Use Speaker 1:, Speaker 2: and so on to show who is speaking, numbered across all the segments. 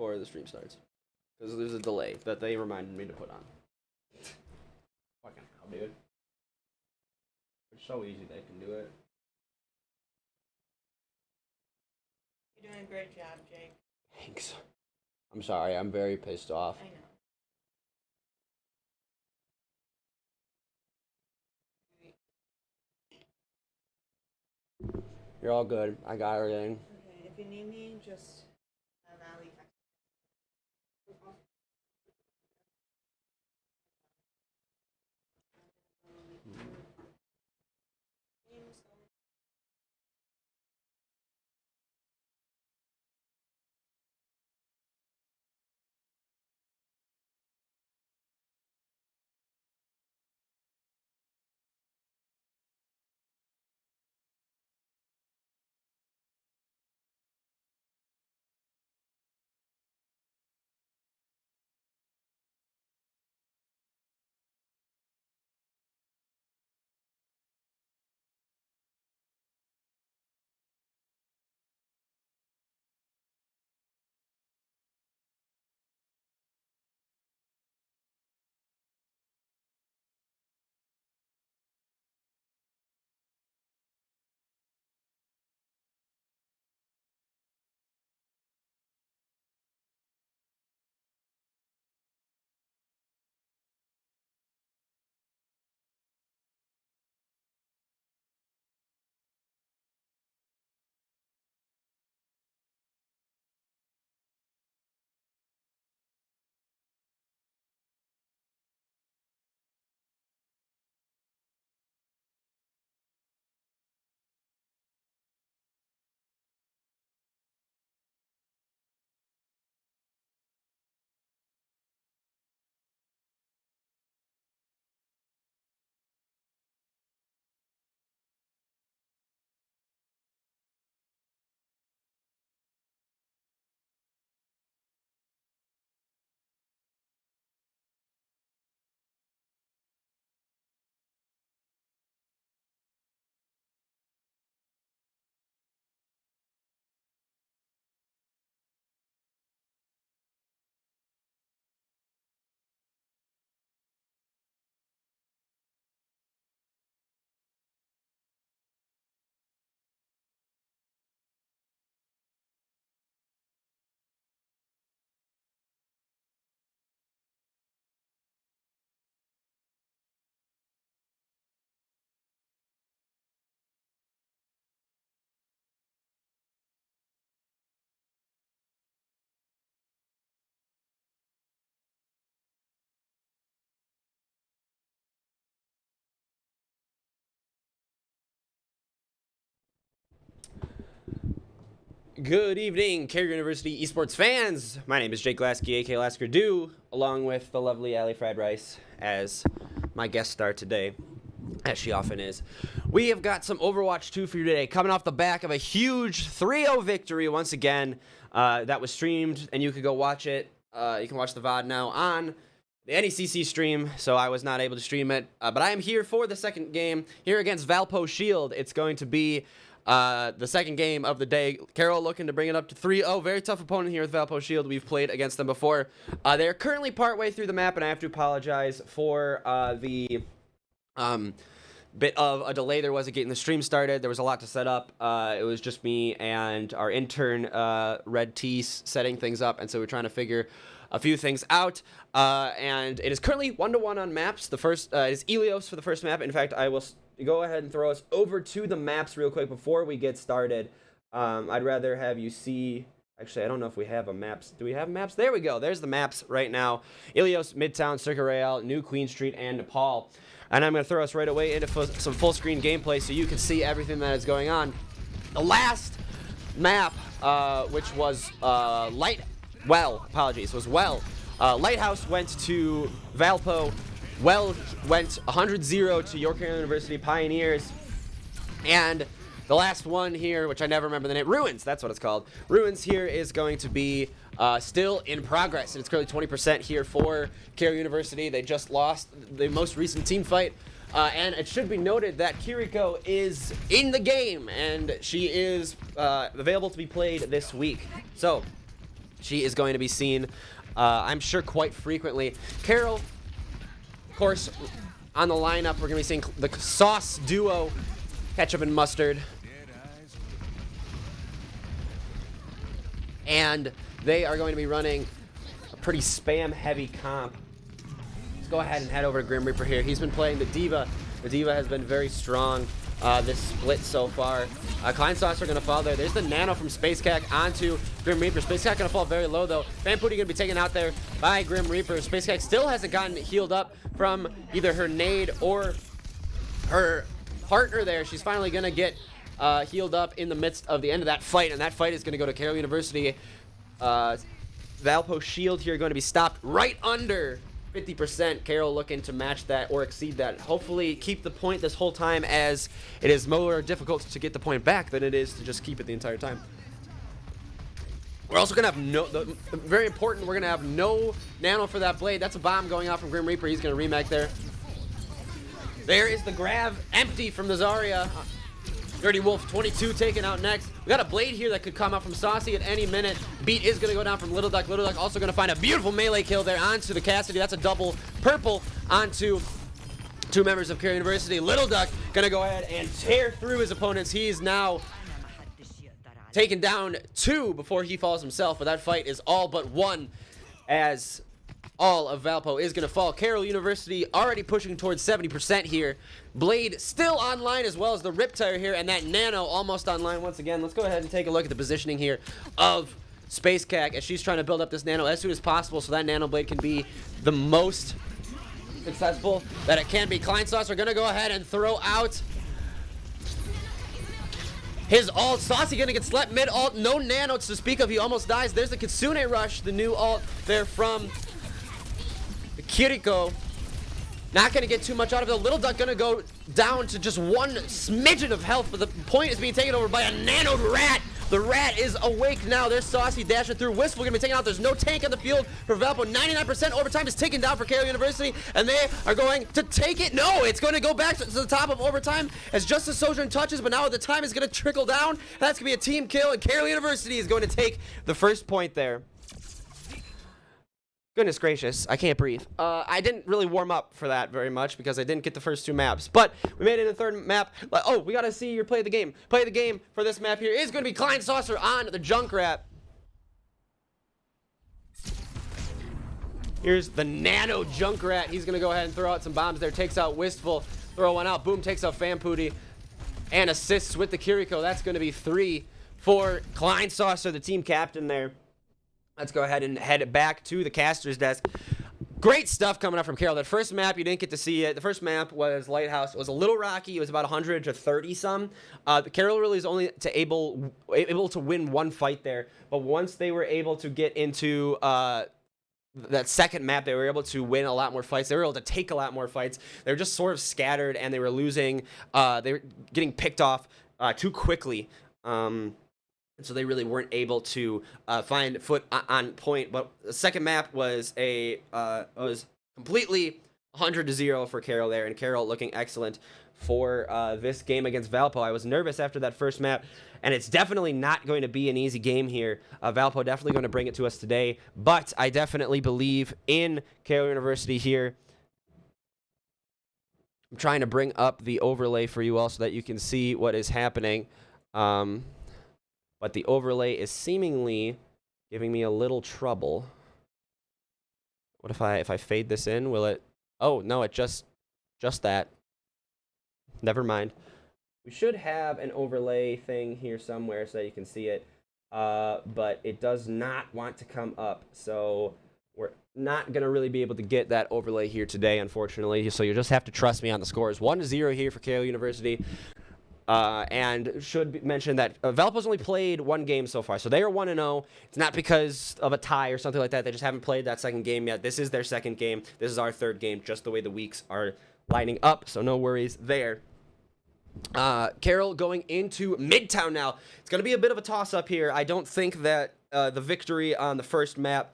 Speaker 1: before the stream starts. Because there's a delay that they reminded me to put on. Fucking hell, dude. It's so easy they can do it.
Speaker 2: You're doing a great job, Jake.
Speaker 1: Thanks. I'm sorry, I'm very pissed off.
Speaker 2: I know.
Speaker 1: You're all good. I got everything.
Speaker 2: Okay, if you need me, just have Allie text me.
Speaker 1: Good evening, Carroll University esports fans. My name is Jake Lasky, aka Lasker Do, along with the lovely Allie Fried Rice as my guest star today, as she often is. We have got some Overwatch 2 for you today, coming off the back of a huge 3-0 victory once again. That was streamed, and you could go watch it. You can watch the VOD now on the NECC stream, so I was not able to stream it. But I am here for the second game, here against Valpo Shield. It's going to be the second game of the day. Carroll looking to bring it up to 3-0. Very tough opponent here with Valpo Shield. We've played against them before. They're currently partway through the map, and I have to apologize for the bit of a delay there was at getting the stream started. There was a lot to set up. It was just me and our intern, Red Tease, setting things up, and so we're trying to figure a few things out. And it is currently 1-1 on maps. The first is Elios for the first map. In fact, I will go ahead and throw us over to the maps real quick before we get started. I'd rather have you see... Actually, I don't know if we have a maps. Do we have maps? There we go. There's the maps right now. Ilios, Midtown, Circuit Royale, New Queen Street, and Nepal. And I'm going to throw us right away into some full-screen gameplay so you can see everything that is going on. The last map, which was Lighthouse went to Valpo. Well went 100-0 to York University Pioneers. And the last one here, which I never remember the name, Ruins, that's what it's called. Ruins here is going to be still in progress. And it's currently 20% here for Carroll University. They just lost the most recent team fight. And it should be noted that Kiriko is in the game, and she is available to be played this week. So, She is going to be seen, I'm sure, quite frequently. Carroll, of course, on the lineup, we're going to be seeing the sauce duo, ketchup and mustard. And they are going to be running a pretty spam-heavy comp. Let's go ahead and head over to Grim Reaper here. He's been playing the D.Va. The D.Va has been very strong this split so far. Klein Sauce are going to fall there. There's the Nano from Space Cack onto Grim Reaper. Space Cack going to fall very low, though. Fan Pooty going to be taken out there by Grim Reaper. Space Cack still hasn't gotten healed up from either her nade or her partner there. She's finally going to get healed up in the midst of the end of that fight, and that fight is going to go to Carroll University. Valpo shield here going to be stopped right under 50%. Carroll looking to match that or exceed that. Hopefully keep the point this whole time, as it is more difficult to get the point back than it is to just keep it the entire time. We're also going to have very important, we're going to have no nano for that blade. That's a bomb going out from Grim Reaper. He's going to remake there. There is the grab empty from the Zarya. Dirty Wolf 22 taken out next. We got a blade here that could come out from Saucy at any minute. Beat is going to go down from Little Duck. Little Duck also going to find a beautiful melee kill there onto the Cassidy. That's a double purple onto two members of Carroll University. Little Duck going to go ahead and tear through his opponents. He's now taken down 2 before he falls himself, but that fight is all but won, as all of Valpo is going to fall. Carroll University already pushing towards 70% here. Blade still online, as well as the Riptire here, and that Nano almost online once again. Let's go ahead and take a look at the positioning here of Space Cack as she's trying to build up this Nano as soon as possible so that Nano Blade can be the most successful that it can be. Klein Sauce are going to go ahead and throw out his ult. Saucy going to get slept mid ult. No Nano to speak of. He almost dies. There's the Kitsune Rush, the new ult there from Kiriko. Not going to get too much out of it. Little Duck going to go down to just one smidgen of health, but the point is being taken over by a nanoed rat. The rat is awake now. There's Saucy dashing through. Wistful going to be taken out. There's no tank on the field for Valpo. 99% overtime is taken down for Carroll University, and they are going to take it. No, it's going to go back to the top of overtime as Justice Sojourn touches, but now the time is going to trickle down. That's going to be a team kill, and Carroll University is going to take the first point there. Goodness gracious, I can't breathe. I didn't really warm up for that very much because I didn't get the first 2 maps. But we made it in the 3rd map. Oh, we gotta see your play the game. Play the game for this map here is gonna be Klein Saucer on the Junkrat. Here's the Nano Junkrat. He's gonna go ahead and throw out some bombs there. Takes out Wistful. Throw one out. Boom, takes out Fan Pooty. And assists with the Kiriko. That's gonna be 3 for Klein Saucer, the team captain there. Let's go ahead and head back to the caster's desk. Great stuff coming up from Carroll. That first map, you didn't get to see it. The first map was Lighthouse. It was a little rocky. It was about 100 to 30 some. Carroll really is only able to win 1 fight there. But once they were able to get into that second map, they were able to win a lot more fights. They were able to take a lot more fights. They were just sort of scattered, and they were losing. They were getting picked off too quickly. And so they really weren't able to find foot on point. But the second map was completely 100 to 0 for Carroll there, and Carroll looking excellent for this game against Valpo. I was nervous after that first map, and it's definitely not going to be an easy game here. Valpo definitely going to bring it to us today, but I definitely believe in Carroll University here. I'm trying to bring up the overlay for you all so that you can see what is happening. But the overlay is seemingly giving me a little trouble. What if I fade this in? Will it? Oh no, it just that. Never mind. We should have an overlay thing here somewhere so that you can see it, but it does not want to come up. So we're not gonna really be able to get that overlay here today, unfortunately. So you just have to trust me on the scores. 1-0 here for Carroll University. And should mention that Valpo's only played 1 game so far, so they are 1-0. It's not because of a tie or something like that. They just haven't played that second game yet. This is their second game. This is our 3rd game, just the way the weeks are lining up, so no worries there. Carroll going into Midtown now. It's going to be a bit of a toss-up here. I don't think that the victory on the first map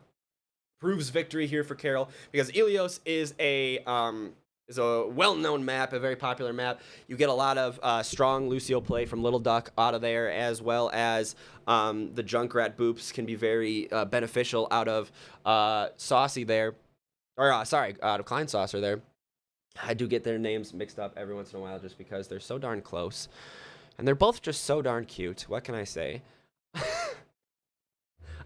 Speaker 1: proves victory here for Carroll, because Ilios is a is a well-known map, a very popular map. You get a lot of strong Lucio play from Little Duck out of there, as well as the Junkrat boops can be very beneficial out of Saucy there. Or, sorry, out of Klein Saucer there. I do get their names mixed up every once in a while just because they're so darn close. And they're both just so darn cute. What can I say?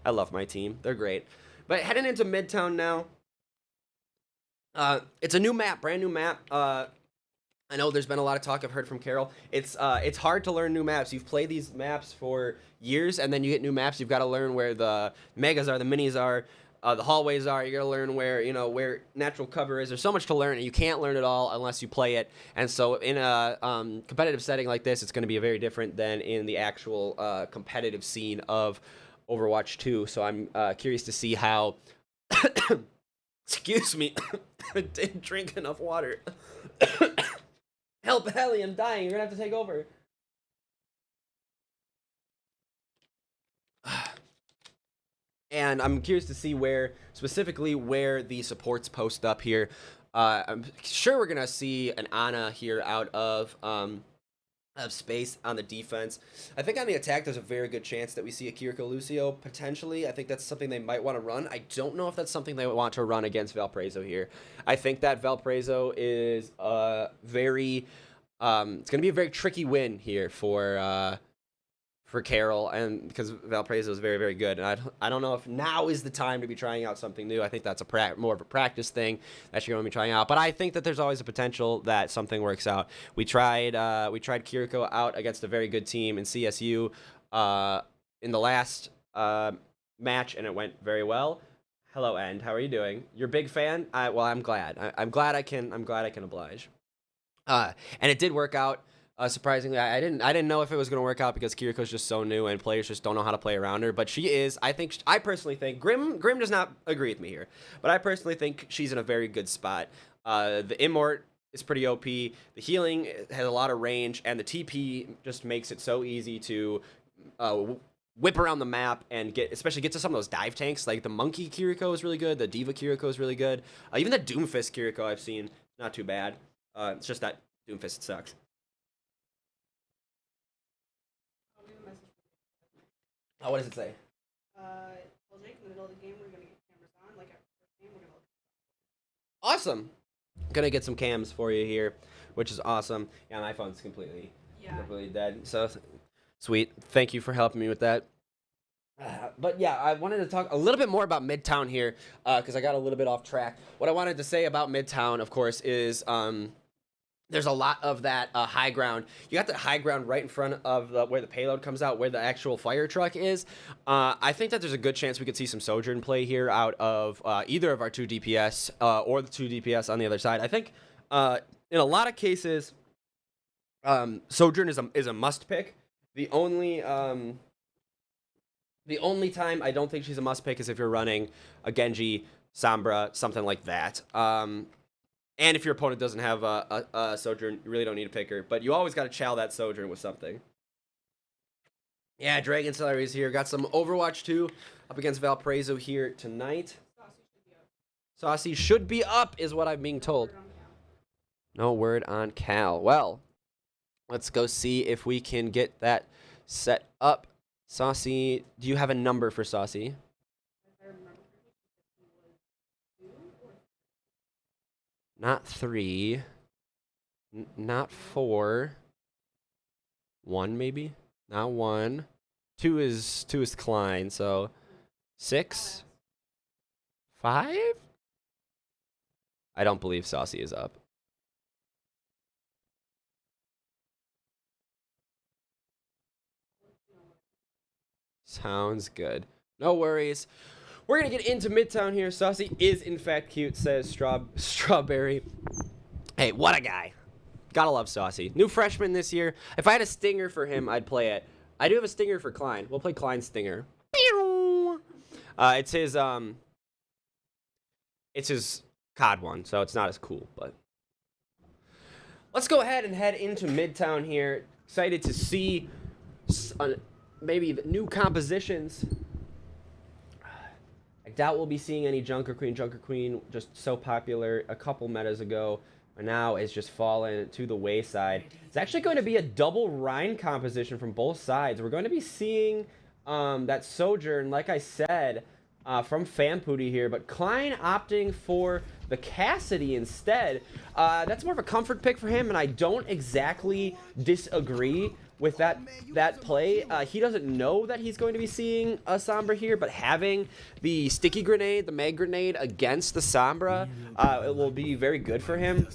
Speaker 1: I love my team. They're great. But heading into Midtown now. It's a new map, brand new map. I know there's been a lot of talk I've heard from Carroll. It's hard to learn new maps. You've played these maps for years, and then you get new maps. You've got to learn where the megas are, the minis are, the hallways are. You got to learn where natural cover is. There's so much to learn, and you can't learn it all unless you play it. And so in a competitive setting like this, it's going to be very different than in the actual competitive scene of Overwatch 2. So I'm curious to see how. Excuse me, I didn't drink enough water. Help, Helly, I'm dying. You're gonna have to take over. And I'm curious to see specifically where the supports post up here. I'm sure we're gonna see an Ana here out of space on the defense. I think on the attack, there's a very good chance that we see a Kiriko Lucio potentially. I think that's something they might want to run. I don't know if that's something they want to run against Valparaiso here. I think that Valparaiso is very. It's going to be a very tricky win here for Carroll, and because Valparaiso is very, very good, and I don't know if now is the time to be trying out something new. I think that's more of a practice thing that you're going to be trying out. But I think that there's always a potential that something works out. We tried Kiriko out against a very good team in CSU in the last match, and it went very well. Hello, End. How are you doing? You're a big fan. Well, I'm glad. I'm glad I can oblige. And it did work out. Surprisingly, I didn't know if it was going to work out because Kiriko's just so new and players just don't know how to play around her. But she is. I personally think Grim does not agree with me here, but I personally think she's in a very good spot. The Immort is pretty OP. The healing has a lot of range, and the TP just makes it so easy to whip around the map and especially get to some of those dive tanks. Like the Monkey Kiriko is really good. The Diva Kiriko is really good. Even the Doomfist Kiriko I've seen, not too bad. It's just that Doomfist sucks. Oh, what does it say?
Speaker 2: Well, Jake, in the middle of the game, we're gonna get cameras on. Like after the first game, we're gonna look.
Speaker 1: Awesome. Gonna get some cams for you here, which is awesome. Yeah, my phone's completely dead. So sweet. Thank you for helping me with that. But yeah, I wanted to talk a little bit more about Midtown here because I got a little bit off track. What I wanted to say about Midtown, of course, is there's a lot of that high ground. You got the high ground right in front of where the payload comes out, where the actual fire truck is. I think that there's a good chance we could see some Sojourn play here out of either of our two DPS or the two DPS on the other side. I think in a lot of cases, Sojourn is a must pick. The only time I don't think she's a must pick is if you're running a Genji, Sombra, something like that. And if your opponent doesn't have a Sojourn, you really don't need to pick her. But you always got to chow that Sojourn with something. Yeah, Dragon Slayer is here. Got some Overwatch 2 up against Valparaiso here tonight. Saucy should be up, is what I'm being told. No word on Cal. Well, let's go see if we can get that set up. Saucy, do you have a number for Saucy? Not 3. Not 4. 1 maybe? Not 1. 2 is Klein, so 6. 5? I don't believe Saucy is up. Sounds good. No worries. We're going to get into Midtown here. Saucy is, in fact, cute, says Strawberry. Hey, what a guy. Gotta love Saucy. New freshman this year. If I had a stinger for him, I'd play it. I do have a stinger for Klein. We'll play Klein's stinger. It's his COD one, so it's not as cool, but let's go ahead and head into Midtown here. Excited to see maybe the new compositions. I doubt we'll be seeing any Junker Queen. Junker Queen just so popular a couple metas ago. And now it's just fallen to the wayside. It's actually going to be a double Rhine composition from both sides. We're going to be seeing that Sojourn, like I said, from Fanpooty here, but Klein opting for the Cassidy instead. That's more of a comfort pick for him, and I don't exactly disagree with that play. He doesn't know that he's going to be seeing a Sombra here, but having the sticky grenade, the mag grenade against the Sombra, it will be very good for him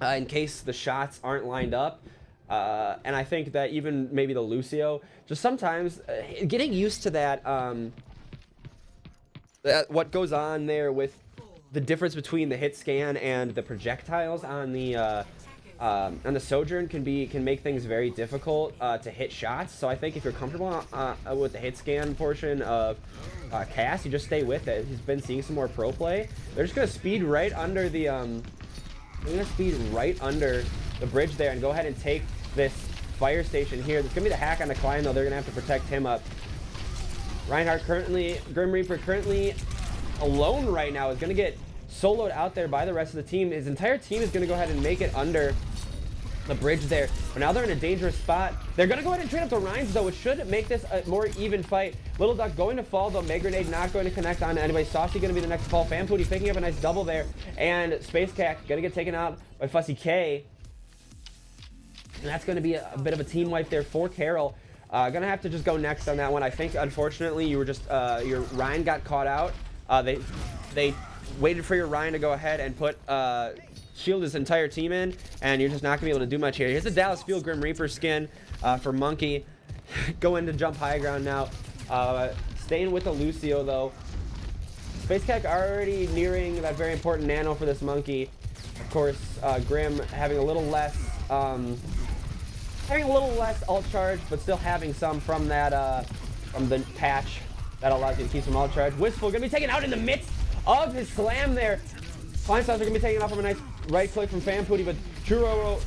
Speaker 1: in case the shots aren't lined up. And I think that even maybe the Lucio, just sometimes getting used to that, what goes on there with the difference between the hit scan and the projectiles on the Sojourn can make things very difficult to hit shots. So I think if you're comfortable with the hit scan portion of Cass, you just stay with it. He's been seeing some more pro play. They're just gonna speed right under the bridge there and go ahead and take this fire station here. There's gonna be the hack on the Klein though. They're gonna have to protect him up. Reinhardt currently, Grim Reaper currently alone right now, is going to get soloed out there by the rest of the team. His entire team is going to go ahead and make it under the bridge there. But now they're in a dangerous spot. They're going to go ahead and trade up the Rhines though, which should make this a more even fight. Little Duck going to fall though. Meg Grenade not going to connect on anybody. Saucy going to be the next fall. Fanpooty picking up a nice double there. And Space Cack going to get taken out by Fussy K. And that's going to be a bit of a team wipe there for Carroll. Gonna have to just go next on that one. I think, unfortunately, you were just your Ryan got caught out. They waited for your Ryan to go ahead and put shield his entire team in, and you're just not gonna be able to do much here. Here's the Dallas Field Grim Reaper skin for Monkey. Going to jump high ground now. Staying with the Lucio though. Space Cat already nearing that very important nano for this Monkey. Of course, Grim having a little less. Having a little less ult charge, but still having some from that from the patch that allows you to keep some ult charge. Wistful gonna be taken out in the midst of his slam there. Flying Stars are gonna be taken off from a nice right click from Fanpooty, but Churoro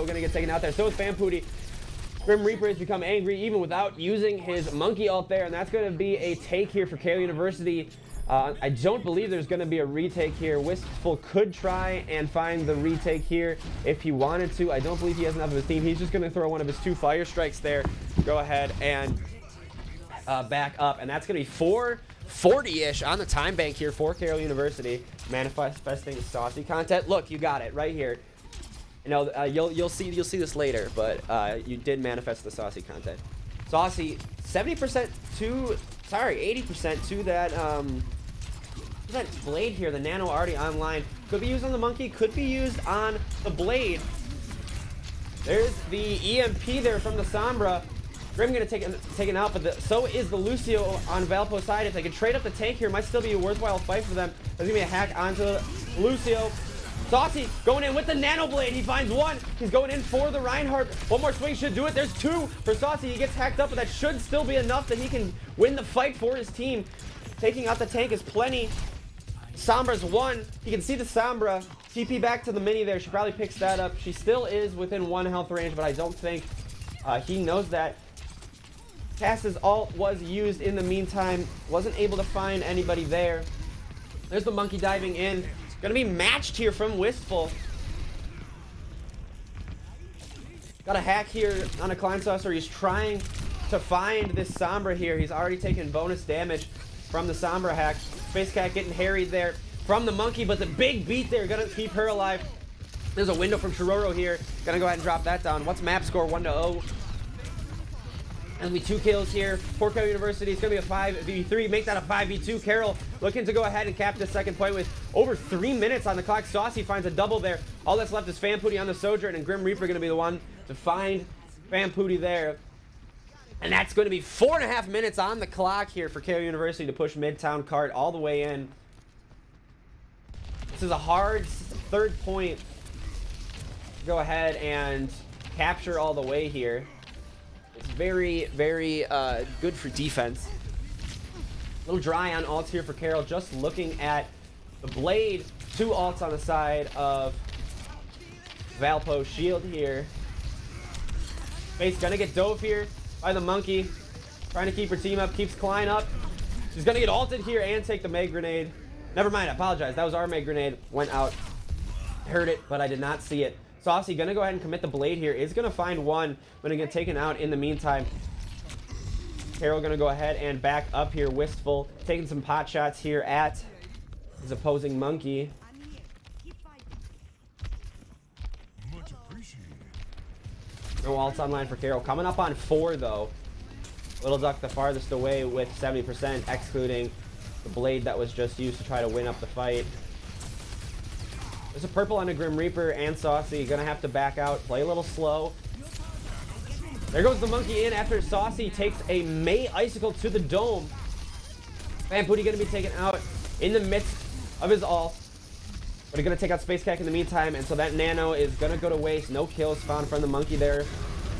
Speaker 1: gonna get taken out there. So is Fanpooty. Grim Reaper has become angry even without using his monkey ult there, and that's gonna be a take here for Carroll University. I don't believe there's going to be a retake here. Wistful could try and find the retake here if he wanted to. I don't believe he has enough of his team. He's just going to throw one of his 2 fire strikes there. Go ahead and back up. And that's going to be 440-ish on the time bank here for Carroll University. Manifesting Saucy content. Look, you got it right here. You know, you'll see this later, but you did manifest the Saucy content. Saucy, 70% to, sorry, 80% to that blade here. The nano already online. Could be used on the monkey, could be used on the blade. There's the EMP there from the Sombra. Grim gonna take it out, but so is the Lucio on Valpo side. If they can trade up the tank here, it might still be a worthwhile fight for them. There's gonna be a hack onto Lucio. Saucy going in with the nano blade. He finds one. He's going in for the Reinhardt. One more swing should do it. There's 2 for Saucy. He gets hacked up, but that should still be enough that he can win the fight for his team. Taking out the tank is plenty. Sombra's 1. You can see the Sombra. TP back to the mini there. She probably picks that up. She still is within 1 health range, but I don't think he knows that. Cass's ult was used in the meantime. Wasn't able to find anybody there. There's the monkey diving in. Gonna be matched here from Wistful. Got a hack here on a Klein Saucer. He's trying to find this Sombra here. He's already taken bonus damage from the Sombra hack. Space Cat getting harried there from the monkey, but the big beat there gonna keep her alive. There's a window from Chiroro here. Gonna go ahead and drop that down. What's map score? 1-0. And we 2 kills here for Carroll University. It's going to be a 5v3. Make that a 5v2. Carroll looking to go ahead and cap the second point with over 3 minutes on the clock. Saucy finds a double there. All that's left is Fanpooty on the Sojourn, and Grim Reaper going to be the one to find Fanpooty there. And that's going to be 4.5 minutes on the clock here for Carroll University to push Midtown Cart all the way in. This is a hard 3rd point. Go ahead and capture all the way here. It's very, very good for defense. A little dry on ults here for Carroll. Just looking at the blade. 2 ults on the side of Valpo. Shield here. Face gonna get dove here by the monkey. Trying to keep her team up. Keeps Klein up. She's gonna get ulted here and take the Meg grenade. Never mind, I apologize. That was our Meg grenade. Went out. Heard it, but I did not see it. Saucy gonna go ahead and commit the blade here. Is gonna find one, but gonna get taken out in the meantime. Carroll gonna go ahead and back up here. Wistful taking some pot shots here at his opposing monkey. No ults online for Carroll. Coming up on 4 though. Little Duck the farthest away with 70%, excluding the blade that was just used to try to win up the fight. There's a purple on a Grim Reaper and Saucy. Gonna have to back out, play a little slow. There goes the monkey in after Saucy takes a May Icicle to the dome. Vampooty gonna be taken out in the midst of his ult. But he's gonna take out Space Cack in the meantime, and so that nano is gonna go to waste. No kills found from the monkey there.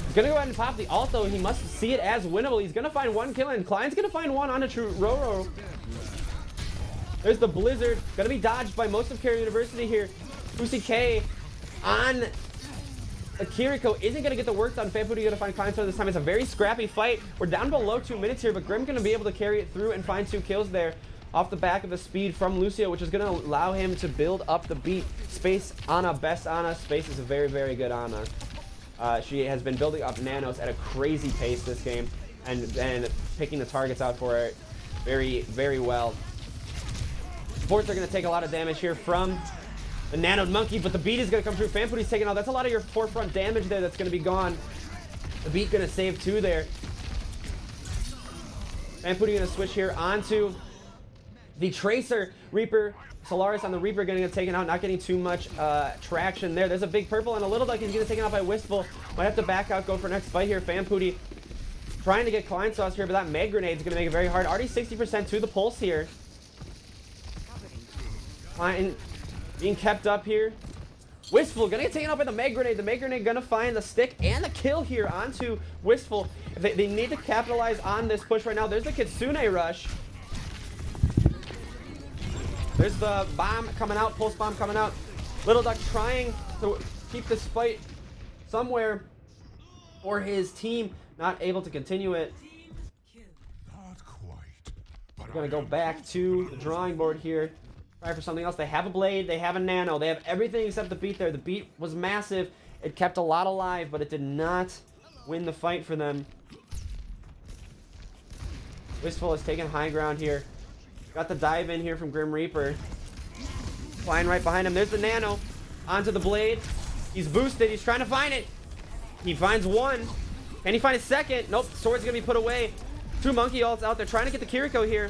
Speaker 1: He's gonna go ahead and pop the ult though. He must see it as winnable. He's gonna find 1 kill, and Klein's gonna find 1 on a true Roro. There's the Blizzard. Gonna be dodged by most of Carroll University here. Pussy K on Kiriko isn't gonna get the work done. Vampooty gonna find Klein's this time. It's a very scrappy fight. We're down below 2 minutes here, but Grim gonna be able to carry it through and find 2 kills there off the back of the speed from Lucio, which is gonna allow him to build up the beat. Space Ana, best Ana. Space is a very, very good Ana. She has been building up nanos at a crazy pace this game and picking the targets out for it very, very well. Sports are going to take a lot of damage here from the nanoed monkey, but the beat is going to come through. Vampooty's taking out. That's a lot of your forefront damage there that's going to be gone. The beat going to save 2 there. Vampooty going to switch here onto the Tracer. Reaper, Solaris on the Reaper going to get taken out, not getting too much traction there. There's a big purple and a little duck. He's going to get taken out by Wistful. Might have to back out, go for next fight here. Vampooty trying to get Klein Sauce here, but that Meg Grenade is going to make it very hard. Already 60% to the pulse here. Klein being kept up here. Wistful gonna get taken out by the Meg Grenade. The Meg Grenade gonna find the stick and the kill here onto Wistful. They need to capitalize on this push right now. There's the Kitsune rush. There's the bomb coming out, pulse bomb coming out. Little Duck trying to keep this fight somewhere for his team. Not able to continue it. We're gonna go back to the drawing board here. Try for something else. They have a blade, they have a nano, they have everything except the beat there. The beat was massive. It kept a lot alive, but it did not win the fight for them. Wistful is taking high ground here. Got the dive in here from Grim Reaper. Flying right behind him. There's the nano. Onto the blade. He's boosted. He's trying to find it. He finds 1. Can he find a second? Nope. Sword's going to be put away. 2 monkey ults out there trying to get the Kiriko here.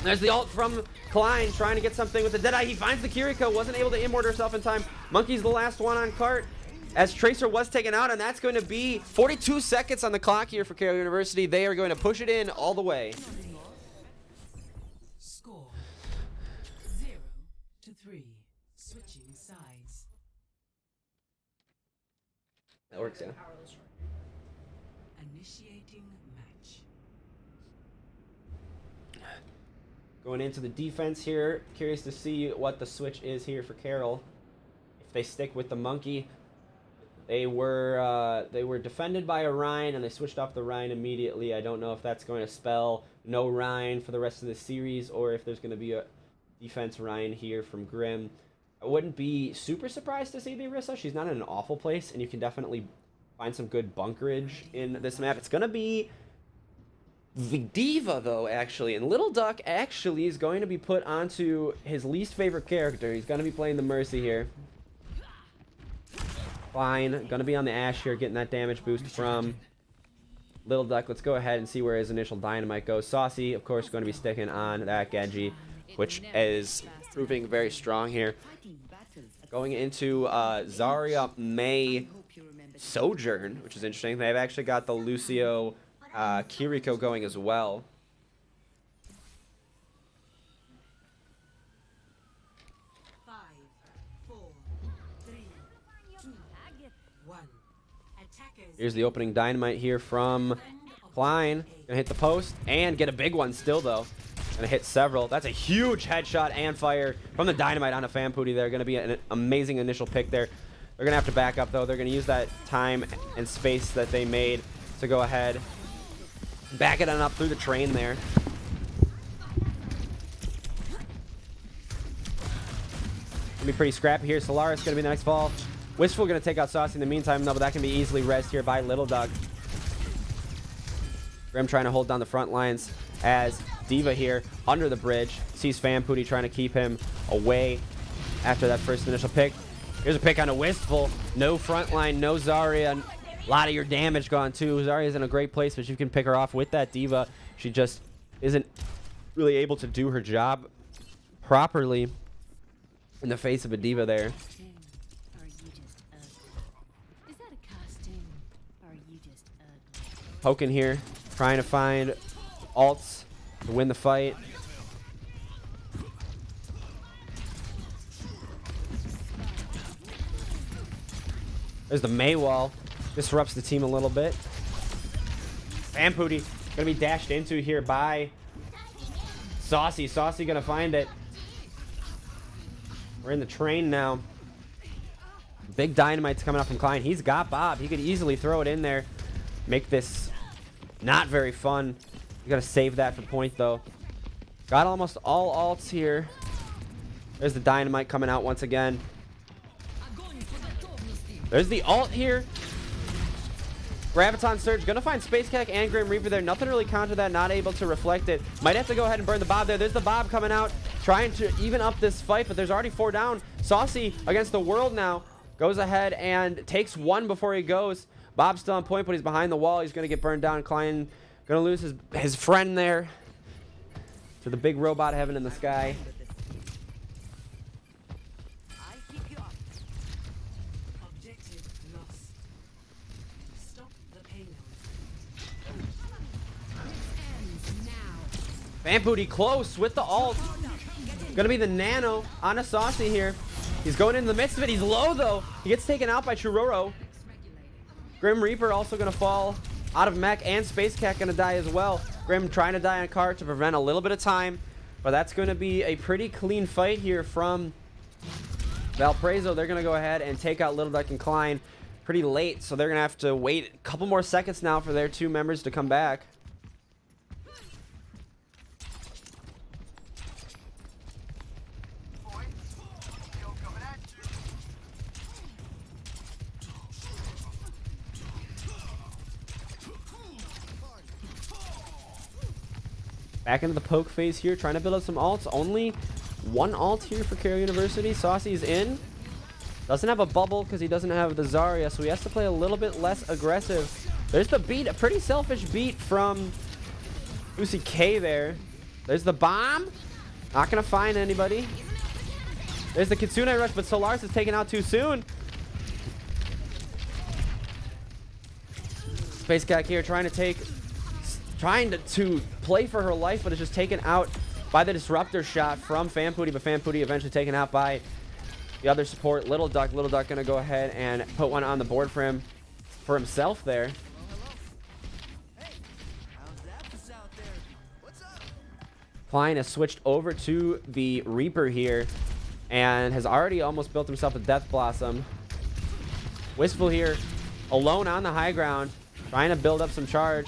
Speaker 1: There's the ult from Klein trying to get something with the Deadeye. He finds the Kiriko. Wasn't able to immort herself in time. Monkey's the last one on cart as Tracer was taken out, and that's going to be 42 seconds on the clock here for Carroll University. They are going to push it in all the way.
Speaker 3: Score 0-3. Switching sides.
Speaker 1: That works, yeah.
Speaker 3: Initiating match.
Speaker 1: Going into the defense here. Curious to see what the switch is here for Carroll. If they stick with the monkey. They were defended by a Rhine, and they switched off the Rhine immediately. I don't know if that's going to spell no Rhine for the rest of the series, or if there's going to be a defense Rhine here from Grim. I wouldn't be super surprised to see the Orisa. She's not in an awful place, and you can definitely find some good bunkerage in this map. It's going to be the D.Va, though, actually. And Little Duck actually is going to be put onto his least favorite character. He's going to be playing the Mercy here. Fine. Going to be on the Ashe here, getting that damage boost from Little Duck. Let's go ahead and see where his initial dynamite goes. Saucy, of course, going to be sticking on that Genji, which is proving very strong here. Going into Zarya, May, Sojourn, which is interesting. They've actually got the Lucio Kiriko going as well. Here's the opening dynamite here from Klein. Gonna hit the post and get a big one still, though. Gonna hit several. That's a huge headshot and fire from the dynamite on a Vampooty there. Gonna be an amazing initial pick there. They're gonna have to back up, though. They're gonna use that time and space that they made to go ahead, back it on up through the train there. Gonna be pretty scrappy here. Solaris gonna be the next fall. Wistful gonna take out Saucy in the meantime, though, but that can be easily rezzed here by Little Duck. Grim trying to hold down the front lines as D.Va here under the bridge sees Fampooty trying to keep him away after that first initial pick. Here's a pick on a Wistful. No front line, no Zarya. A lot of your damage gone too. Zarya's in a great place, but you can pick her off with that D.Va. She just isn't really able to do her job properly in the face of a D.Va there. Poking here, trying to find ults to win the fight. There's the Mei wall. Disrupts the team a little bit. Fampooty gonna be dashed into here by Saucy. Saucy gonna find it. We're in the train now. Big dynamite's coming up from Klein. He's got Bob. He could easily throw it in there. Make this not very fun. You gotta save that for point though. Got almost all alts here. There's the dynamite coming out once again. There's the ult here. Graviton Surge gonna find Space Cack and Grim Reaper there. Nothing really counter that, not able to reflect it. Might have to go ahead and burn the Bob there. There's the Bob coming out, trying to even up this fight, but there's already 4 down. Saucy against the world now. Goes ahead and takes 1 before he goes. Bob's still on point, but he's behind the wall. He's gonna get burned down. Klein gonna lose his friend there to the big robot heaven in the sky. Fampooty close with the ult. Gonna be the nano on a Saucy here. He's going into the midst of it. He's low though. He gets taken out by Churoro. Grim Reaper also gonna fall out of mech, and Space Cat gonna die as well. Grim trying to die on cart to prevent a little bit of time, but that's gonna be a pretty clean fight here from Valparaiso. They're gonna go ahead and take out Little Duck and Klein pretty late, so they're gonna have to wait a couple more seconds now for their 2 members to come back. Back into the poke phase here, trying to build up some alts. Only 1 alt here for Carroll University. Saucy's in. Doesn't have a bubble because he doesn't have the Zarya, so he has to play a little bit less aggressive. There's the beat, a pretty selfish beat from Lucy K there. There's the bomb. Not going to find anybody. There's the Kitsune rush, but Solaris is taken out too soon. Space Cat here trying to play for her life, but is just taken out by the disruptor shot from Fampooty, but Fampooty eventually taken out by the other support, Little Duck. Little Duck gonna go ahead and put one on the board for him, for himself there. Klein has switched over to the Reaper here and has already almost built himself a Death Blossom. Wistful here, alone on the high ground, trying to build up some charge.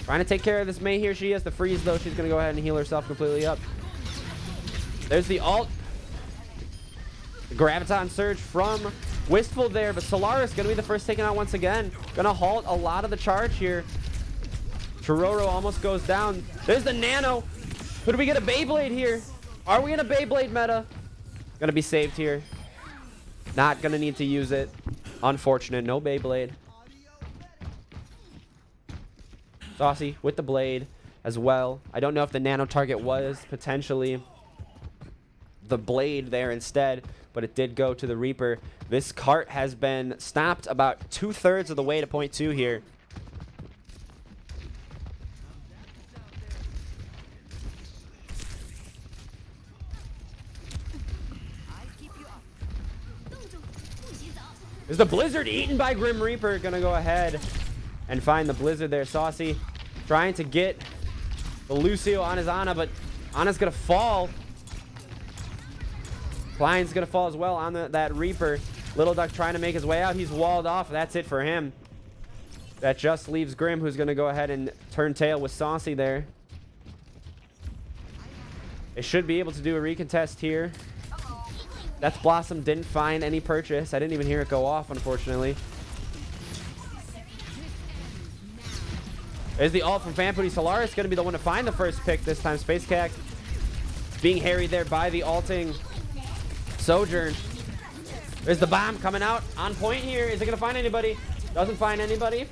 Speaker 1: Trying to take care of this Mei here. She has the freeze though. She's going to go ahead and heal herself completely up. There's the ult. The Graviton Surge from Wistful there, but Solaris going to be the first taken out once again. Going to halt a lot of the charge here. Churoro almost goes down. There's the Nano. Could we get a Beyblade here? Are we in a Beyblade meta? Going to be saved here. Not going to need to use it. Unfortunate. No Beyblade. Saucy with the blade as well. I don't know if the nano target was potentially the blade there instead, but it did go to the Reaper. This cart has been stopped about 2/3 of the way to point 2 here. Is the Blizzard eaten by Grim Reaper? Gonna go ahead and find the Blizzard there. Saucy trying to get the Lucio on his Ana, but Ana's gonna fall. Klein's gonna fall as well on that Reaper. Little Duck trying to make his way out. He's walled off. That's it for him. That just leaves Grim, who's gonna go ahead and turn tail with Saucy there. They should be able to do a recontest here. Death Blossom didn't find any purchase. I didn't even hear it go off, unfortunately. There's the ult from Vampooty. Solaris going to be the one to find the first pick this time. Space Cac being harried there by the ulting Sojourn. There's the bomb coming out on point here. Is it going to find anybody? Doesn't find anybody.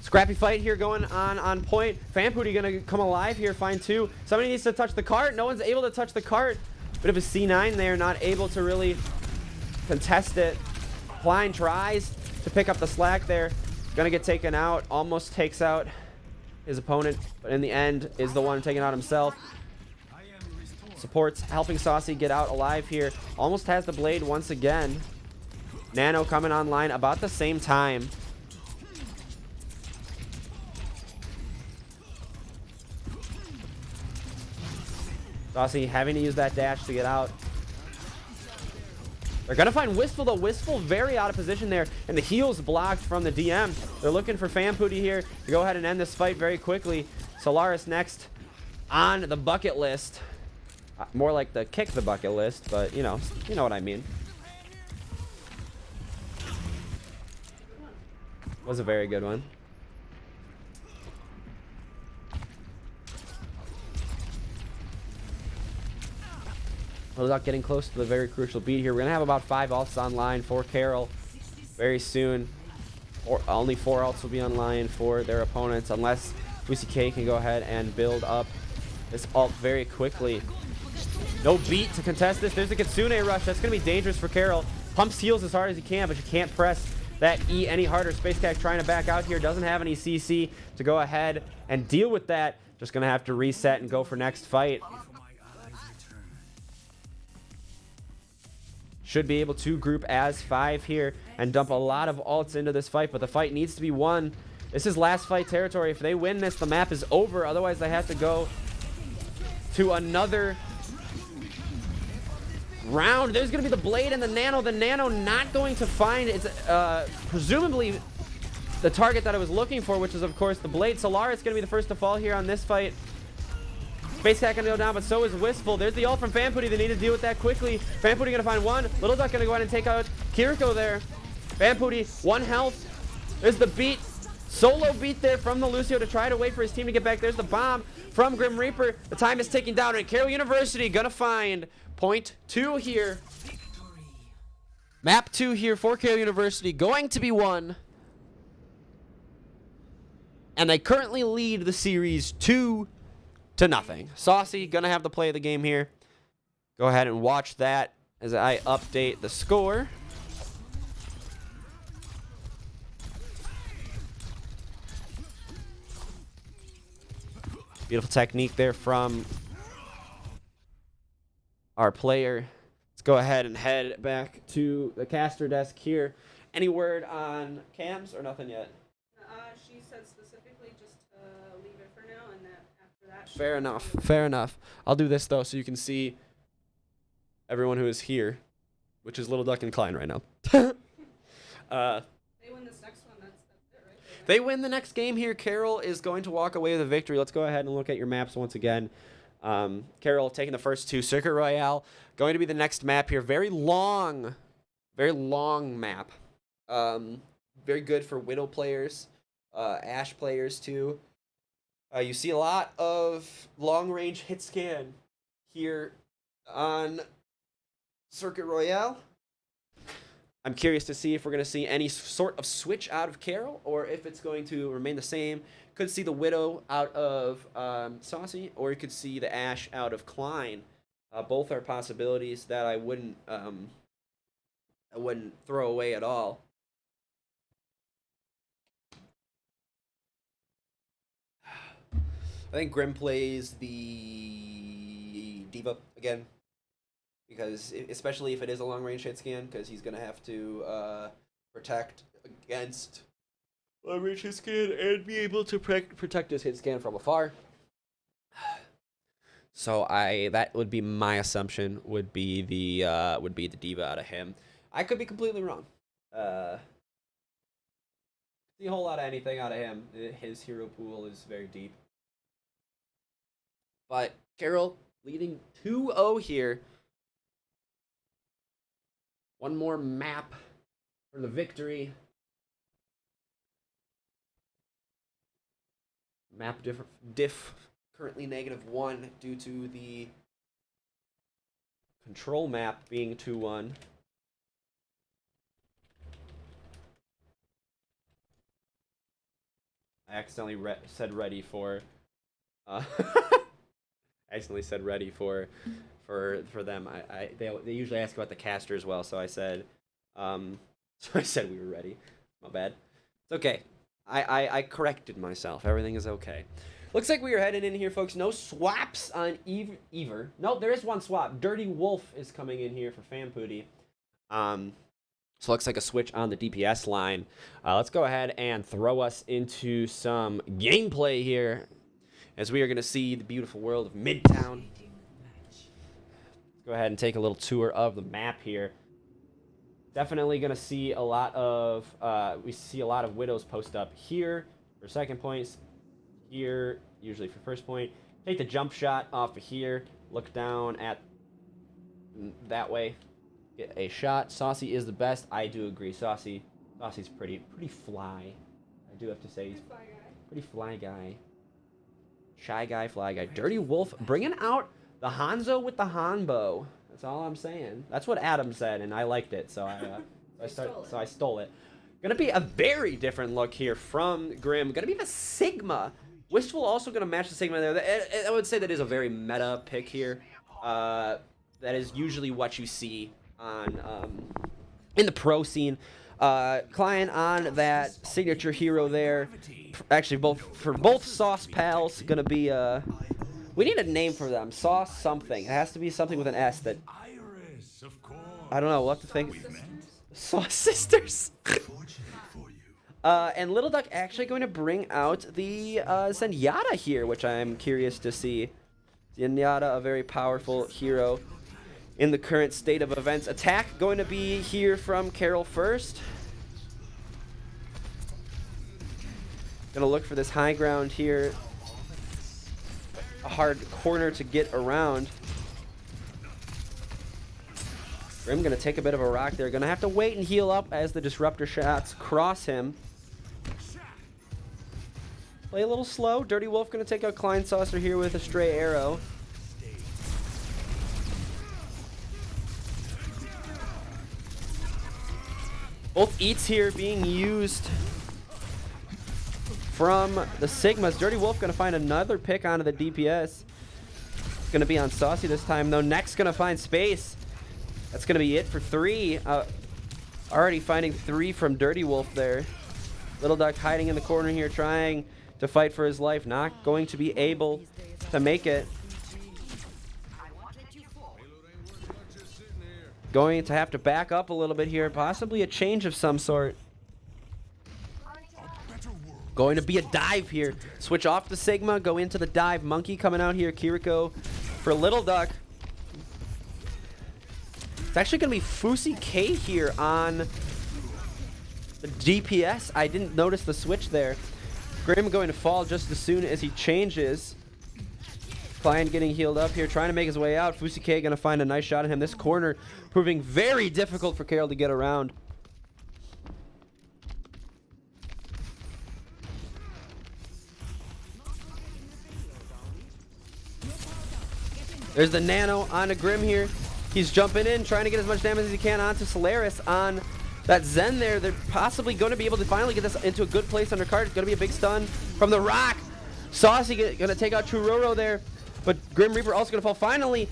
Speaker 1: Scrappy fight here going on point. Vampooty going to come alive here, find two. Somebody needs to touch the cart. No one's able to touch the cart. Bit of a C9 there, not able to really contest it. Klein tries to pick up the slack there. Gonna get taken out. Almost takes out his opponent, but in the end is the one taking out himself. Supports helping Saucy get out alive here. Almost has the blade once again. Nano coming online about the same time. Saucy having to use that dash to get out. They're going to find Wistful, though. Wistful very out of position there, and the heal's blocked from the DM. They're looking for Vampooty here to go ahead and end this fight very quickly. Solaris next on the bucket list. More like the kick the bucket list, but you know what I mean. Was a very good one. Without getting close to the very crucial beat here. We're going to have about 5 ults online for Carroll very soon. Or only 4 ults will be online for their opponents unless WCK can go ahead and build up this ult very quickly. No beat to contest this. There's a Kitsune rush. That's going to be dangerous for Carroll. Pumps heals as hard as he can, but you can't press that E any harder. Space Cac trying to back out here. Doesn't have any CC to go ahead and deal with that. Just going to have to reset and go for next fight. Should be able to group as 5 here and dump a lot of ults into this fight, but the fight needs to be won. This is last fight territory. If they win this, the map is over. Otherwise, they have to go to another round. There's going to be the blade and the nano. The nano not going to find its presumably the target that I was looking for, which is, of course, the blade. Solaris going to be the first to fall here on this fight. Space Cat gonna go down, but so is Wistful. There's the ult from Vampooty. They need to deal with that quickly. Vampooty gonna find one. Little Duck gonna go ahead and take out Kiriko there. Vampooty, 1 health. There's the beat. Solo beat there from the Lucio to try to wait for his team to get back. There's the bomb from Grim Reaper. The time is ticking down, and Carroll University gonna find point 2 here. Map 2 here for Carroll University, going to be won. And they currently lead the series 2-0. Saucy gonna have the play of the game here. Go ahead and watch that as I update the score. Beautiful technique there from our player. Let's go ahead and head back to the caster desk here. Any word on cams or nothing yet?
Speaker 2: She said specifically just to leave it for now, and that after that.
Speaker 1: Fair enough. Fair enough. I'll do this though, so you can see everyone who is here, which is Little Duck and Klein right now.
Speaker 2: They win this next one. That's it, right?
Speaker 1: They win the next game here. Carroll is going to walk away with a victory. Let's go ahead and look at your maps once again. Carroll taking the first 2. Circuit Royale going to be the next map here. Very long map. Very good for Widow players, Ashe players too. You see a lot of long-range hit scan here on Circuit Royale. I'm curious to see if we're going to see any sort of switch out of Carroll or if it's going to remain the same. Could see the Widow out of Saucy, or you could see the Ashe out of Klein. Both are possibilities that I wouldn't throw away at all. I think Grim plays the D.Va again, because especially if it is a long-range hit scan, because he's going to have to protect against long-range hit scan and be able to protect his hit scan from afar. So that would be my assumption, would be the D.Va out of him. I could be completely wrong. See a whole lot of anything out of him. His hero pool is very deep. But Carroll leading 2-0 here. One more map for the victory. Map diff currently -1 due to the control map being 2-1. I accidentally said ready for I accidentally said ready for them. They usually ask about the caster as well, so I said so I said we were ready. My bad. It's okay. I corrected myself. Everything is okay. Looks like we are heading in here, folks. No swaps on Ever. No, there is one swap. Dirty Wolf is coming in here for Fampooty. So looks like a switch on the DPS line. Let's go ahead and throw us into some gameplay here, as we are going to see the beautiful world of Midtown. Let's go ahead and take a little tour of the map here. Definitely going to see a lot of widows post up here for second points, here usually for first point. Take the jump shot off of here, look down at that way, get a shot. Saucy is the best. I do agree. Saucy's pretty fly. I do have to say he's pretty fly guy. Shy guy, fly guy. Dirty Wolf bringing out the Hanzo with the Hanbo. That's all I'm saying. That's what Adam said, and I liked it, so I stole it. Gonna be a very different look here from Grim. Gonna be the Sigma. Wistful also gonna match the Sigma there. I would say that is a very meta pick here. That is usually what you see on in the pro scene. Client on that signature hero there. Actually, for both Sauce Pals, gonna be we need a name for them. Sauce something. It has to be something with an S that I don't know. We'll have to think. Sauce Sisters. And Little Duck actually going to bring out the Zenyatta here, which I'm curious to see. Zenyatta, a very powerful hero in the current state of events. Attack going to be here from Carroll first. Gonna look for this high ground here. A hard corner to get around. Grim gonna take a bit of a rock there. Gonna have to wait and heal up as the disruptor shots cross him. Play a little slow. Dirty Wolf gonna take out Klein Saucer here with a stray arrow. Both eats here being used from the Sigmas. Dirty Wolf gonna find another pick onto the DPS. It's gonna be on Saucy this time though. Next gonna find space. That's gonna be it for 3. Already finding 3 from Dirty Wolf there. Little Duck hiding in the corner here, trying to fight for his life. Not going to be able to make it. Going to have to back up a little bit here. Possibly a change of some sort. Going to be a dive here. Switch off the Sigma, go into the dive. Monkey coming out here. Kiriko for Little Duck. It's actually going to be Fusi K here on the DPS. I didn't notice the switch there. Grim going to fall just as soon as he changes. Client getting healed up here, trying to make his way out. Fusi K going to find a nice shot at him. This corner proving very difficult for Carroll to get around. There's the nano onto Grim here. He's jumping in, trying to get as much damage as he can onto Solaris on that Zen there. They're possibly going to be able to finally get this into a good place under card. It's going to be a big stun from the Rock. Saucy going to take out Churoro there, but Grim Reaper also going to fall. Finally,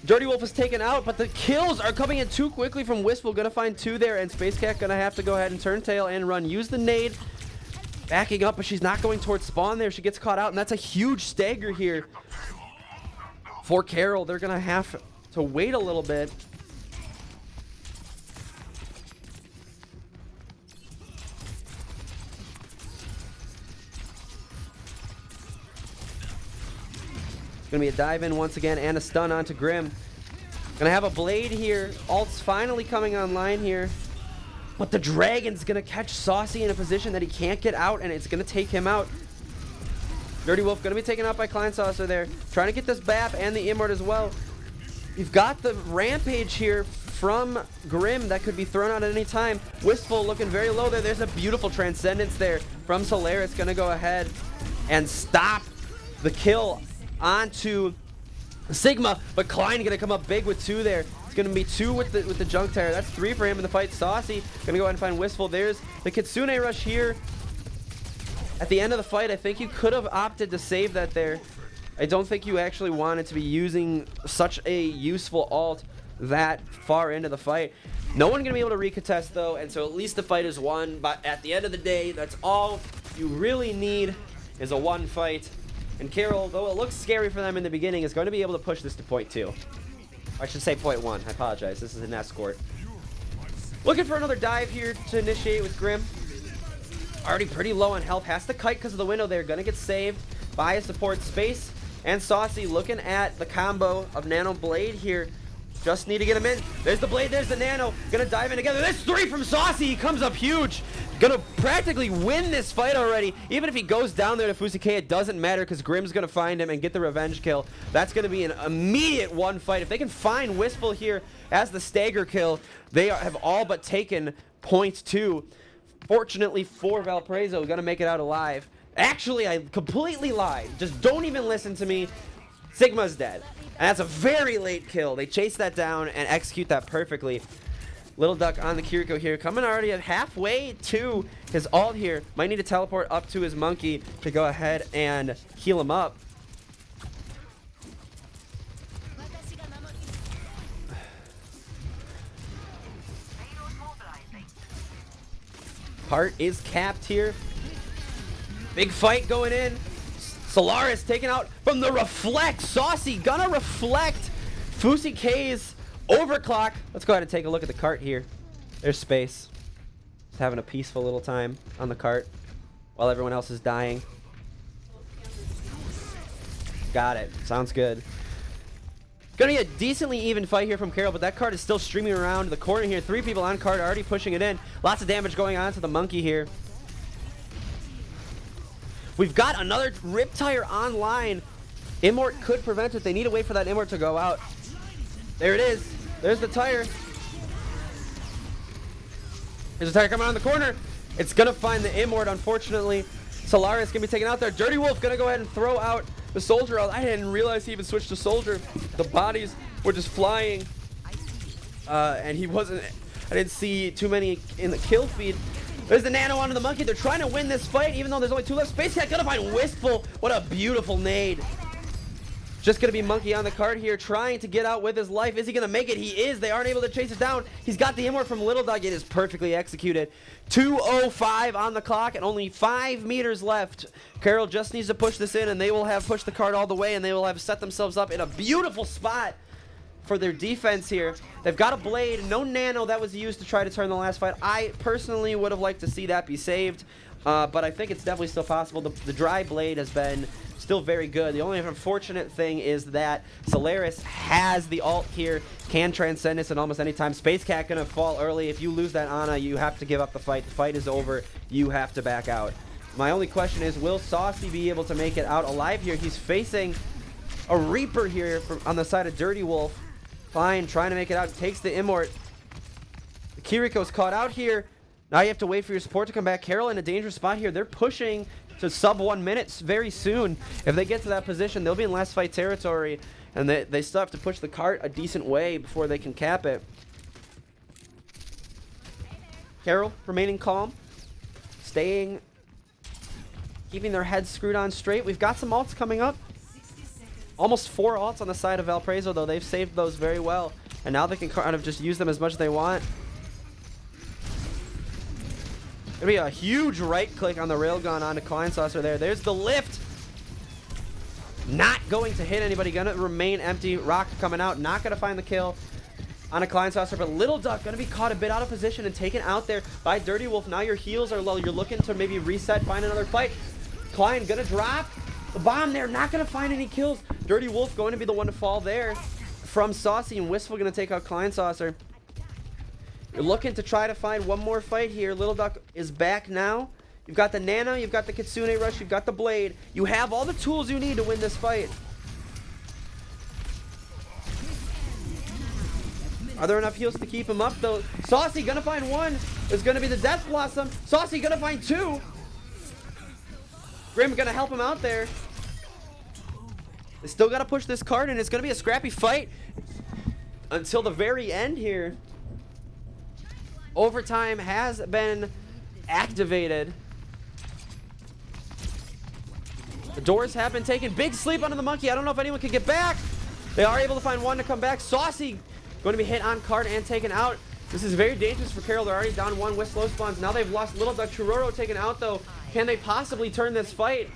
Speaker 1: Dirty Wolf is taken out, but the kills are coming in too quickly from Wistful. Going to find 2 there, and Space Cat going to have to go ahead and turn tail and run. Use the nade. Backing up, but she's not going towards spawn there. She gets caught out, and that's a huge stagger here for Carroll. They're going to have to wait a little bit. Gonna be a dive in once again and a stun onto Grim. Gonna have a blade here. Ult's finally coming online here. But the Dragon's gonna catch Saucy in a position that he can't get out, and it's gonna take him out. Dirty Wolf going to be taken out by Klein Saucer there. Trying to get this BAP and the Immort as well. You've got the Rampage here from Grim that could be thrown out at any time. Wistful looking very low there. There's a beautiful Transcendence there from Solaris. Going to go ahead and stop the kill onto Sigma. But Klein going to come up big with 2 there. It's going to be 2 with the Junk Terror. That's 3 for him in the fight. Saucy going to go ahead and find Wistful. There's the Kitsune Rush here. At the end of the fight, I think you could have opted to save that there. I don't think you actually wanted to be using such a useful ult that far into the fight. No one going to be able to recontest though, and so at least the fight is won. But at the end of the day, that's all you really need is a 1 fight. And Carroll, though it looks scary for them in the beginning, is going to be able to push this to point 2. I should say point 1. I apologize. This is an escort. Looking for another dive here to initiate with Grim. Already pretty low on health. Has to kite because of the window there. Going to get saved by a support. Space and Saucy looking at the combo of Nano Blade here. Just need to get him in. There's the Blade. There's the Nano. Gonna dive in together. There's 3 from Saucy. He comes up huge. Gonna practically win this fight already. Even if he goes down there to Fusike, it doesn't matter because Grim's gonna find him and get the revenge kill. That's gonna be an immediate 1 fight. If they can find Wistful here as the stagger kill, they have all but taken point 2. Fortunately for Valparaiso, gonna make it out alive. Actually, I completely lied. Just don't even listen to me. Sigma's dead. And that's a very late kill. They chase that down and execute that perfectly. Little Duck on the Kiriko here. Coming already at halfway to his ult here. Might need to teleport up to his monkey to go ahead and heal him up. Heart is capped here. Big fight going in. Solaris taken out from the reflect. Saucy gonna reflect Fusike's overclock. Let's go ahead and take a look at the cart here. There's Space. Just having a peaceful little time on the cart while everyone else is dying. Got it. Sounds good. Gonna be a decently even fight here from Carroll, but that cart is still streaming around the corner here. 3 people on cart already pushing it in. Lots of damage going on to the monkey here. We've got another Riptire online. Immort could prevent it. They need to wait for that Immort to go out. There it is. There's the tire. There's the tire coming around the corner. It's going to find the Immort, unfortunately. Solaris going to be taken out there. Dirty Wolf going to go ahead and throw out the Soldier. I didn't realize he even switched to Soldier. The bodies were just flying. And he wasn't... I didn't see too many in the kill feed. There's the Nano onto the monkey. They're trying to win this fight, even though there's only 2 left. Space Cat gonna find Wistful. What a beautiful nade. Just gonna be monkey on the cart here, trying to get out with his life. Is he gonna make it? He is. They aren't able to chase it down. He's got the Immort from Little Dog. It is perfectly executed. 2:05 on the clock and only 5 meters left. Carroll just needs to push this in, and they will have pushed the cart all the way, and they will have set themselves up in a beautiful spot for their defense here. They've got a Blade, no Nano that was used to try to turn the last fight. I personally would have liked to see that be saved, but I think it's definitely still possible. The dry Blade has been still very good. The only unfortunate thing is that Solaris has the ult here, can transcend this at almost any time. Space Cat gonna fall early. If you lose that Ana, you have to give up the fight. The fight is over. You have to back out. My only question is, will Saucy be able to make it out alive here? He's facing a Reaper here on the side of Dirty Wolf. Fine, trying to make it out. Takes the Immort. Kiriko's caught out here. Now you have to wait for your support to come back. Carroll in a dangerous spot here. They're pushing to sub 1 minute very soon. If they get to that position, they'll be in last fight territory. And they still have to push the cart a decent way before they can cap it. Carroll remaining calm. Keeping their heads screwed on straight. We've got some ults coming up. Almost 4 ults on the side of Valparaiso, though. They've saved those very well. And now they can kind of just use them as much as they want. Gonna be a huge right click on the railgun onto Klein Saucer there. There's the lift. Not going to hit anybody. Gonna remain empty. Rock coming out. Not gonna find the kill on a Klein Saucer. But Little Duck gonna be caught a bit out of position and taken out there by Dirty Wolf. Now your heals are low. You're looking to maybe reset, find another fight. Klein gonna drop the bomb there. Not gonna find any kills. Dirty Wolf going to be the one to fall there from Saucy, and Wistful gonna take out Klein Saucer. You're looking to try to find one more fight here. Little Duck is back now. You've got the Nana, you've got the Kitsune Rush, you've got the Blade. You have all the tools you need to win this fight. Are there enough heals to keep him up, though? Saucy gonna find one. It's gonna be the Death Blossom. Saucy gonna find two. Grim gonna help him out there. They still gotta push this card, and it's gonna be a scrappy fight until the very end here. Overtime has been activated. The doors have been taken. Big sleep onto the monkey. I don't know if anyone can get back. They are able to find one to come back. Saucy going to be hit on card and taken out. This is very dangerous for Carroll. They're already down one with slow spawns. Now they've lost Little Duck. Churoro taken out, though. Can they possibly turn this fight?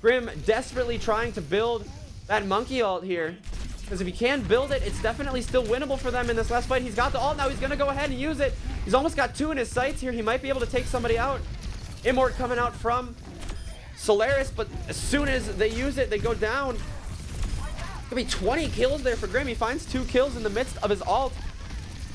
Speaker 1: Grim desperately trying to build that monkey ult here. Because if he can build it, it's definitely still winnable for them in this last fight. He's got the ult now. He's going to go ahead and use it. He's almost got two in his sights here. He might be able to take somebody out. Immort coming out from Solaris, but as soon as they use it, they go down. Could be 20 kills there for Grim. He finds 2 kills in the midst of his ult.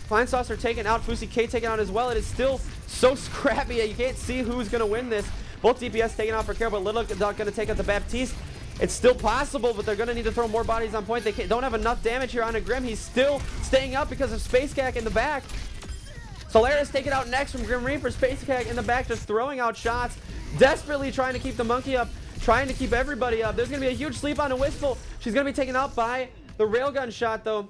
Speaker 1: Flying Saucer taken out. Fusi K taken out as well. It is still so scrappy. You can't see who's going to win this. Both DPS taken out for Carroll, but Little Duck going to take out the Baptiste. It's still possible, but they're going to need to throw more bodies on point. They don't have enough damage here on a Grim. He's still staying up because of Space Cack in the back. Solaris taken out next from Grim Reaper. Space Cack in the back just throwing out shots. Desperately trying to keep the monkey up. Trying to keep everybody up. There's going to be a huge sleep on a Wistful. She's going to be taken out by the railgun shot, though.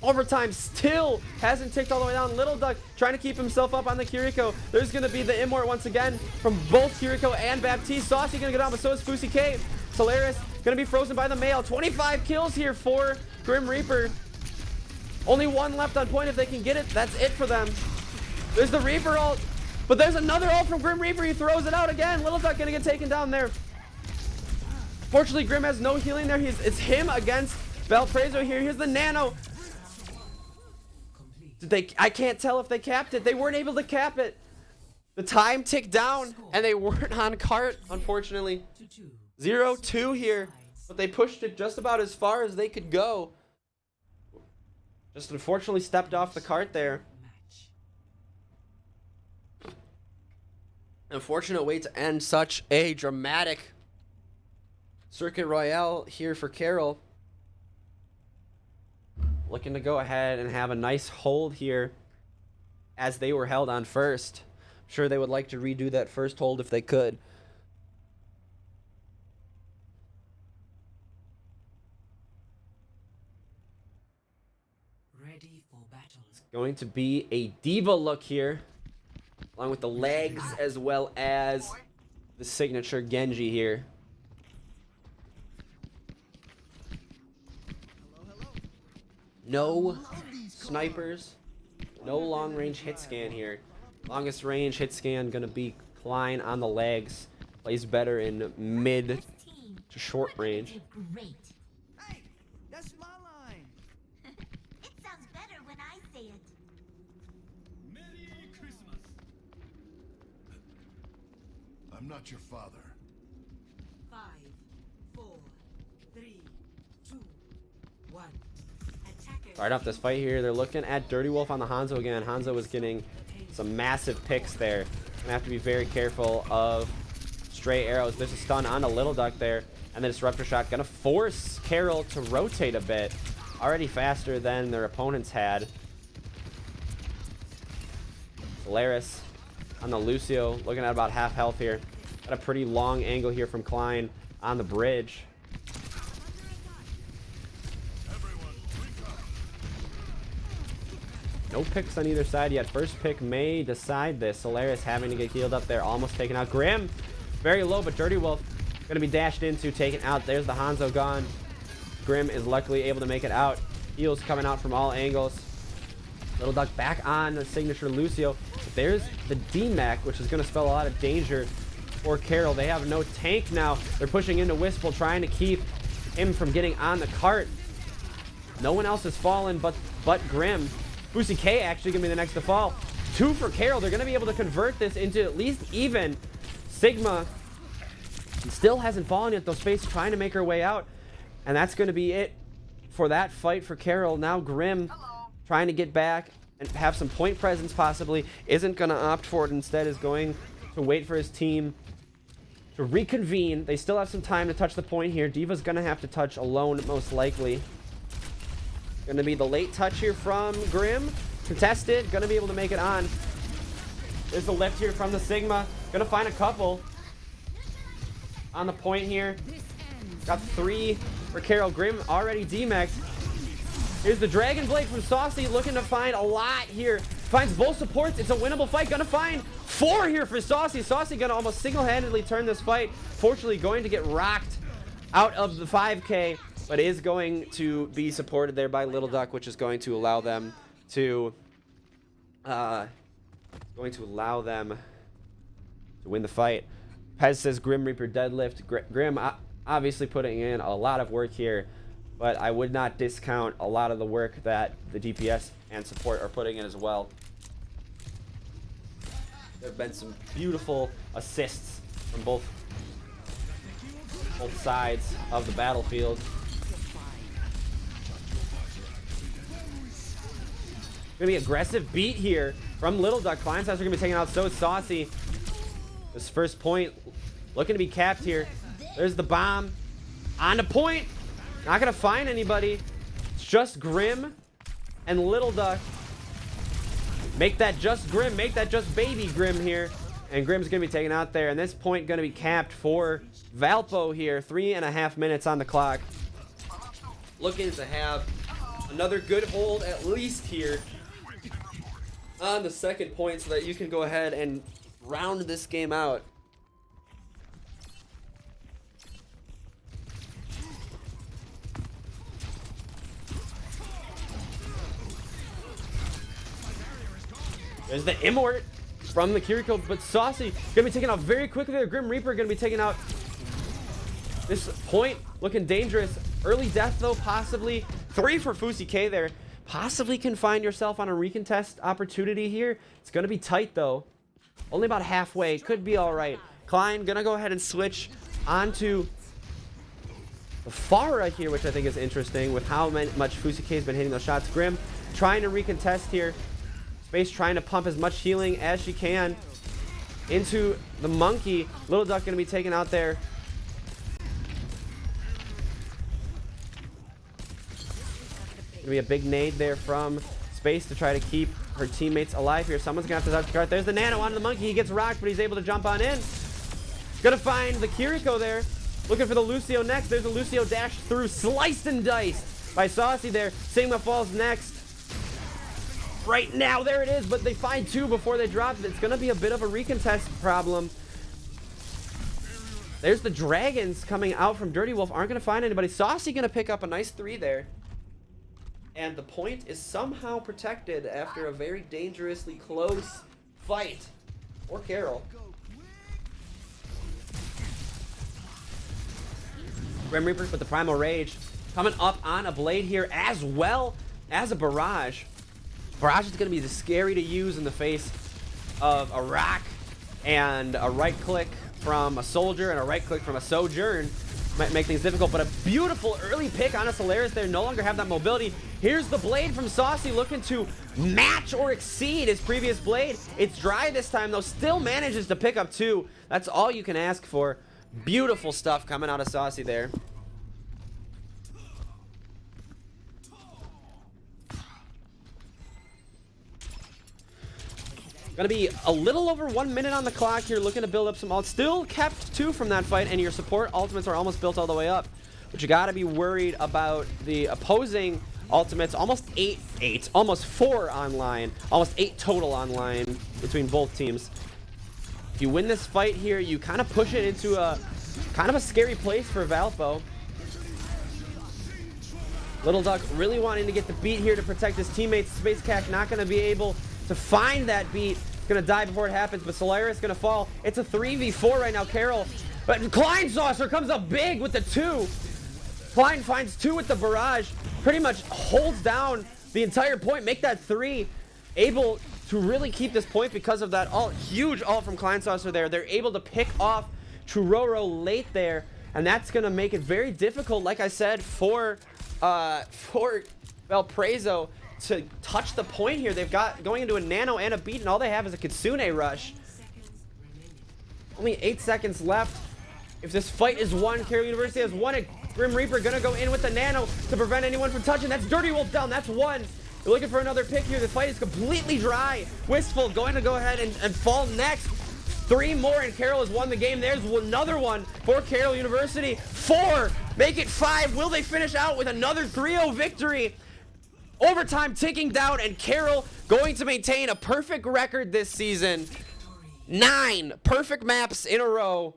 Speaker 1: Overtime still hasn't ticked all the way down. Little Duck trying to keep himself up on the Kiriko. There's going to be the Immort once again from both Kiriko and Baptiste. Saucy going to go down, but so is Fusi K. Solaris going to be frozen by the mail. 25 kills here for Grim Reaper. Only one left on point if they can get it. That's it for them. There's the Reaper ult. But there's another ult from Grim Reaper. He throws it out again. Little Duck going to get taken down there. Fortunately, Grim has no healing there. It's him against Valparaiso here. Here's the Nano. I can't tell if they capped it. They weren't able to cap it. The time ticked down, and they weren't on cart, unfortunately. 0-2 here. But they pushed it just about as far as they could go. Just unfortunately stepped off the cart there. Unfortunate way to end such a dramatic Circuit Royale here for Carroll. Looking to go ahead and have a nice hold here as they were held on first. I'm sure they would like to redo that first hold if they could.
Speaker 3: Ready for battle.
Speaker 1: It's going to be a diva look here, along with the legs as well as the signature Genji here. No snipers, no long range hit scan here. Longest range hit scan gonna be Klein on the legs. Plays better in mid to short range.
Speaker 4: Great.
Speaker 5: Hey, that's my line.
Speaker 4: It sounds better when I say it.
Speaker 6: Merry Christmas. I'm not your father.
Speaker 3: 5, 4, 3, 2, 1. Attacker.
Speaker 1: Start off this fight here. They're looking at Dirty Wolf on the Hanzo again. Hanzo was getting some massive picks there. Gonna have to be very careful of stray arrows. There's a stun on a Little Duck there. And the Disruptor Shot gonna force Carroll to rotate a bit. Already faster than their opponents had. Solaris on the Lucio. Looking at about half health here. Got a pretty long angle here from Klein on the bridge. No picks on either side yet. First pick may decide this. Solaris having to get healed up there. Almost taken out. Grim, very low, but Dirty Wolf going to be dashed into, taken out. There's the Hanzo gone. Grim is luckily able to make it out. Heals coming out from all angles. Little Duck back on the signature Lucio. But there's the D-Mac, which is going to spell a lot of danger for Carroll. They have no tank now. They're pushing into Wistful, trying to keep him from getting on the cart. No one else has fallen but Grim. Fusi K actually going to be the next to fall. 2 for Carroll. They're going to be able to convert this into at least even. Sigma still hasn't fallen yet, though. Space trying to make her way out. And that's going to be it for that fight for Carroll. Now Grim trying to get back and have some point presence possibly. Isn't going to opt for it. Instead is going to wait for his team to reconvene. They still have some time to touch the point here. D.Va's going to have to touch alone, most likely. Going to be the late touch here from Grim. Contested. Going to be able to make it on. There's the lift here from the Sigma. Going to find a couple on the point here. Got 3 for Carroll. Grim already demexed. Here's the Dragon Blade from Saucy, looking to find a lot here. Finds both supports. It's a winnable fight. Gonna find 4 here for Saucy. Saucy gonna almost single-handedly turn this fight. Fortunately, going to get rocked out of the 5K, but is going to be supported there by Little Duck, which is going to allow them to win the fight. Pez says Grim Reaper deadlift. Grim obviously putting in a lot of work here, but I would not discount a lot of the work that the DPS and support are putting in as well. There have been some beautiful assists from both sides of the battlefield. Gonna be aggressive beat here from Little Duck. Client sides are gonna be taken out so Saucy. This first point looking to be capped here. There's the bomb. On the point. Not gonna find anybody. It's just Grim and Little Duck. Make that just Grim. Make that just baby Grim here. And Grim's gonna be taken out there. And this point gonna be capped for Valpo here. 3.5 minutes on the clock. Looking to have another good hold at least here on the second point so that you can go ahead and round this game out. There's the Immort from the Kiriko, but Saucy gonna be taken out very quickly there. Grim Reaper gonna be taken out. This point looking dangerous. Early death though, possibly. 3 for Fusi K there. Possibly can find yourself on a recontest opportunity here. It's gonna be tight though. Only about halfway. Could be all right. Klein gonna go ahead and switch onto the Pharah here, which I think is interesting with how much Fusi K has been hitting those shots. Grim trying to recontest here. Space trying to pump as much healing as she can into the monkey. Little Duck gonna be taken out there. Gonna be a big nade there from Space to try to keep her teammates alive here. Someone's gonna have to touch the card. There's the nano onto the monkey. He gets rocked, but he's able to jump on in. Gonna find the Kiriko there. Looking for the Lucio next. There's a Lucio dash through. Sliced and diced by Saucy there. Sigma falls next. Right now, there it is, but they find 2 before they drop it. It's gonna be a bit of a recontest problem. There's the Dragons coming out from Dirty Wolf. Aren't gonna find anybody. Saucy gonna pick up a nice 3 there. And the point is somehow protected after a very dangerously close fight for Carroll. Grim Reaper with the Primal Rage coming up on a blade here as well as a barrage. Barrage is going to be scary to use in the face of a rock and a right click from a soldier and a right click from a sojourn. Might make things difficult, but a beautiful early pick on a Solaris there. No longer have that mobility. Here's the blade from Saucy looking to match or exceed his previous blade. It's dry this time though. Still manages to pick up 2. That's all you can ask for. Beautiful stuff coming out of Saucy there. Gonna be a little over 1 minute on the clock here, looking to build up some ults. Still kept 2 from that fight, and your support ultimates are almost built all the way up. But you gotta be worried about the opposing ultimates. Almost almost 4 online. Almost 8 total online between both teams. If you win this fight here, you kind of push it into a kind of a scary place for Valpo. Little Duck really wanting to get the beat here to protect his teammates. Space Cack not gonna be able to find that beat. Gonna die before it happens, but Solaris gonna fall. It's a 3v4 right now. Carroll, but Klein Saucer comes up big with the 2. Klein finds 2 with the barrage. Pretty much holds down the entire point. Make that 3. Able to really keep this point because of that ult. Huge ult from Klein Saucer there. They're able to pick off Churoro late there, and that's gonna make it very difficult, like I said, for Valparaiso to touch the point here. They've got going into a nano and a beat, and all they have is a Kitsune rush. Only 8 seconds left. If this fight is won, Carroll University has won it. Grim Reaper gonna go in with the nano to prevent anyone from touching. That's Dirty Wolf down. That's one. They're looking for another pick here. The fight is completely dry. Wistful going to go ahead and fall next. 3 more and Carroll has won the game. There's another one for Carroll University. 4. Make it 5. Will they finish out with another 3-0 victory? Overtime ticking down and Carroll going to maintain a perfect record this season. 9 perfect maps in a row.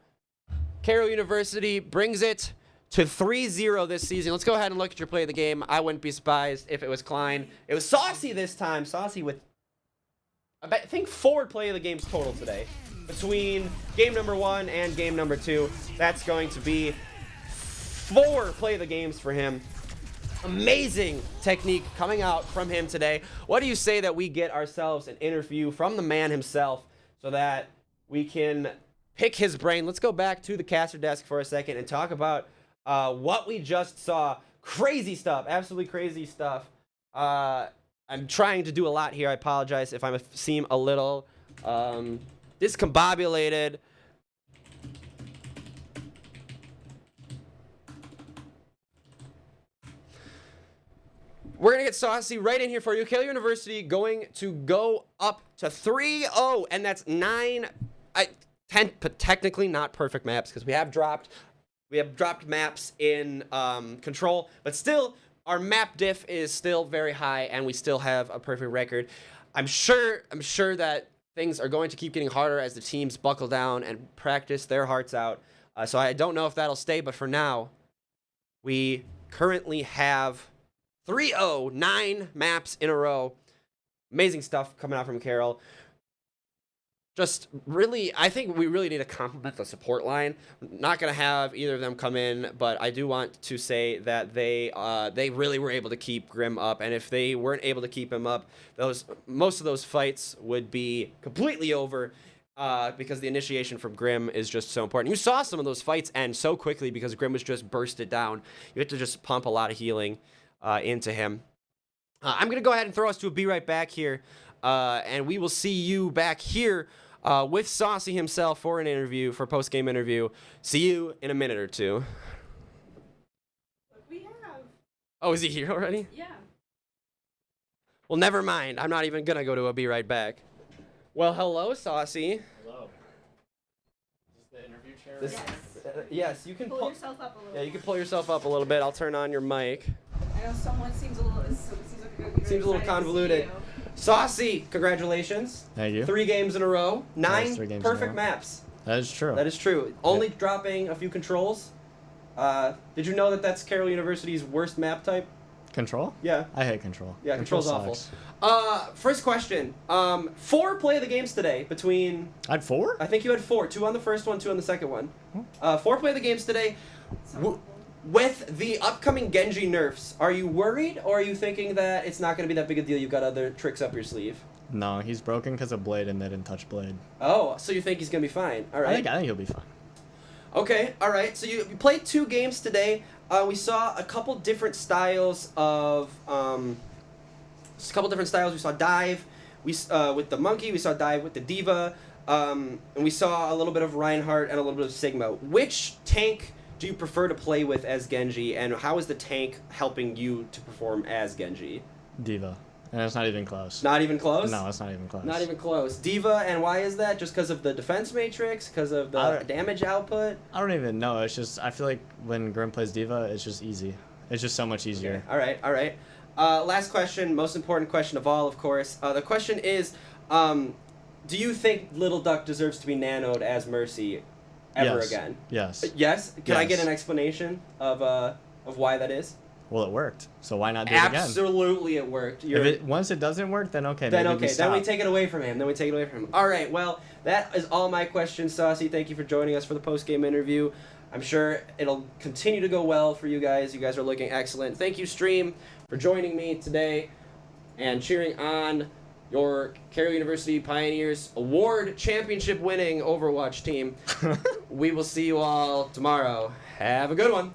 Speaker 1: Carroll University brings it to 3-0 this season. Let's go ahead and look at your play of the game. I wouldn't be surprised if it was Klein. It was Saucy this time. Saucy with, I think, 4 play of the games total today. Between game number 1 and game number 2. That's going to be 4 play of the games for him. Amazing technique coming out from him today. What do you say that we get ourselves an interview from the man himself so that we can pick his brain? Let's go back to the caster desk for a second and talk about what we just saw. Crazy stuff. Absolutely crazy stuff. I'm trying to do a lot here. I apologize if I seem a little discombobulated. We're going to get Saucy right in here for you. Carroll University going to go up to 3-0, and that's 10, but technically not perfect maps because we have dropped maps in control, but still our map diff is still very high, and we still have a perfect record. I'm sure that things are going to keep getting harder as the teams buckle down and practice their hearts out. So I don't know if that'll stay, but for now, we currently have 3-0, 9 maps in a row. Amazing stuff coming out from Carroll. Just really, I think we really need to compliment the support line. Not going to have either of them come in, but I do want to say that they really were able to keep Grim up, and if they weren't able to keep him up, most of those fights would be completely over because the initiation from Grim is just so important. You saw some of those fights end so quickly because Grim was just bursted down. You had to just pump a lot of healing into him. I'm going to go ahead and throw us to a Be Right Back here, and we will see you back here with Saucy himself for an interview, for a post-game interview. See you in a minute or two.
Speaker 2: Look, we have.
Speaker 1: Oh, is he here already?
Speaker 2: Yeah.
Speaker 1: Well, never mind. I'm not even going to go to a Be Right Back. Well, hello, Saucy.
Speaker 7: Hello. Is this the interview chair?
Speaker 1: This, yes, you can
Speaker 2: Pull yourself up a little.
Speaker 1: Yeah, you can pull yourself up a little bit. I'll turn on your mic.
Speaker 2: I know someone seems a little. It seems like a good.
Speaker 1: Seems a little convoluted. Saucy, congratulations.
Speaker 7: Thank you.
Speaker 1: 3 games in a row. 9
Speaker 7: 3 games in a
Speaker 1: perfect
Speaker 7: row.
Speaker 1: maps.
Speaker 7: That is true.
Speaker 1: That is true. Only dropping a few controls. Did you know that that's Carroll University's worst map type?
Speaker 7: Control?
Speaker 1: Yeah.
Speaker 7: I hate control.
Speaker 1: Yeah, control's awful.
Speaker 7: sucks.
Speaker 1: First question. 4 play of the games today between...
Speaker 7: I had 4?
Speaker 1: I think you had 4. 2 on the first one, 2 on the second one. 4 play of the games today. With the upcoming Genji nerfs, are you worried, or are you thinking that it's not going to be that big a deal? You've got other tricks up your sleeve.
Speaker 7: No, he's broken because of Blade and they didn't touch Blade.
Speaker 1: Oh, so you think he's going to be fine. All right.
Speaker 7: I think he'll be fine.
Speaker 1: Okay, all right. So you played 2 games today. We saw a couple different styles of We saw dive. With the monkey. We saw dive with the diva. And we saw a little bit of Reinhardt and a little bit of Sigma. Which tank do you prefer to play with as Genji, and how is the tank helping you to perform as Genji?
Speaker 7: Diva. And it's not even close.
Speaker 1: Not even close?
Speaker 7: No, it's not even close.
Speaker 1: Not even close. Diva, and why is that? Just because of the defense matrix? Because of the damage output?
Speaker 7: I don't even know. It's just, I feel like when Grim plays Diva, it's just easy. It's just so much easier.
Speaker 1: Okay. All right. Last question, most important question of all, of course. The question is, do you think Little Duck deserves to be nanoed as Mercy ever
Speaker 7: Yes.
Speaker 1: again?
Speaker 7: Yes.
Speaker 1: Yes? Can I get
Speaker 7: Yes.
Speaker 1: an explanation of why that is?
Speaker 7: Well, it worked. So why not do it again?
Speaker 1: Absolutely it worked.
Speaker 7: Once it doesn't work, then okay, maybe we
Speaker 1: Then
Speaker 7: stop.
Speaker 1: we take it away from him. All right, well, that is all my questions, Saucy. Thank you for joining us for the post-game interview. I'm sure it'll continue to go well for you guys. You guys are looking excellent. Thank you, Stream, for joining me today and cheering on your Carroll University Pioneers Award championship winning Overwatch team. We will see you all tomorrow. Have a good one.